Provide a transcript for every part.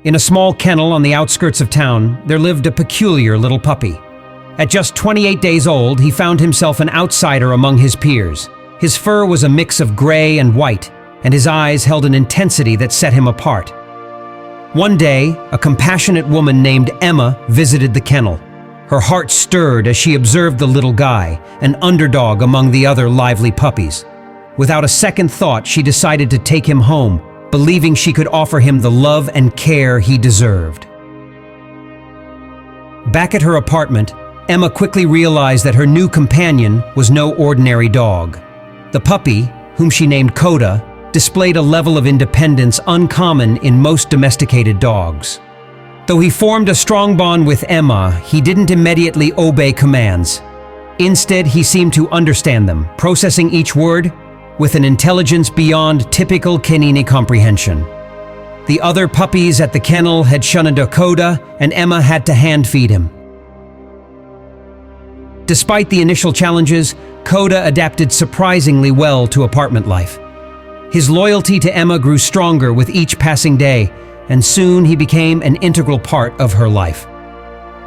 In a small kennel on the outskirts of town, there lived a peculiar little puppy. At just 28 days old, he found himself an outsider among his peers. His fur was a mix of gray and white, and his eyes held an intensity that set him apart. One day, a compassionate woman named Emma visited the kennel. Her heart stirred as she observed the little guy, an underdog among the other lively puppies. Without a second thought, she decided to take him home, believing she could offer him the love and care he deserved. Back at her apartment, Emma quickly realized that her new companion was no ordinary dog. The puppy, whom she named Coda, displayed a level of independence uncommon in most domesticated dogs. Though he formed a strong bond with Emma, he didn't immediately obey commands. Instead, he seemed to understand them, processing each word with an intelligence beyond typical canine comprehension. The other puppies at the kennel had shunned Coda, and Emma had to hand-feed him. Despite the initial challenges, Coda adapted surprisingly well to apartment life. His loyalty to Emma grew stronger with each passing day, and soon he became an integral part of her life.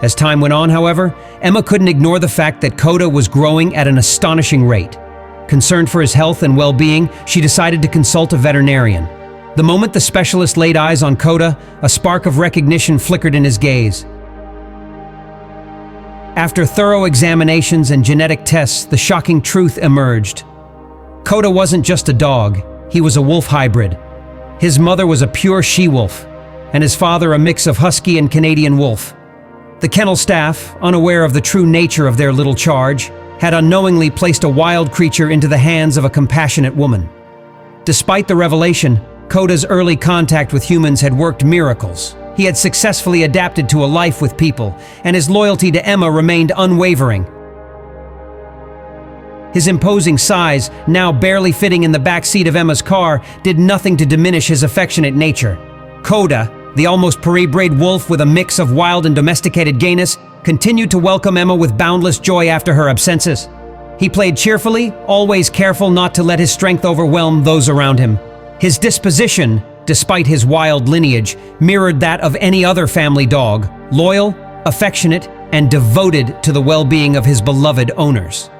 As time went on, however, Emma couldn't ignore the fact that Coda was growing at an astonishing rate. Concerned for his health and well-being, she decided to consult a veterinarian. The moment the specialist laid eyes on Coda, a spark of recognition flickered in his gaze. After thorough examinations and genetic tests, the shocking truth emerged. Coda wasn't just a dog, he was a wolf hybrid. His mother was a pure she-wolf, and his father a mix of husky and Canadian wolf. The kennel staff, unaware of the true nature of their little charge, had unknowingly placed a wild creature into the hands of a compassionate woman. Despite the revelation, Coda's early contact with humans had worked miracles. He had successfully adapted to a life with people, and his loyalty to Emma remained unwavering. His imposing size, now barely fitting in the back seat of Emma's car, did nothing to diminish his affectionate nature. Coda, the almost purebred wolf with a mix of wild and domesticated gayness, continued to welcome Emma with boundless joy after her absences. He played cheerfully, always careful not to let his strength overwhelm those around him. His disposition, despite his wild lineage, mirrored that of any other family dog, loyal, affectionate, and devoted to the well-being of his beloved owners.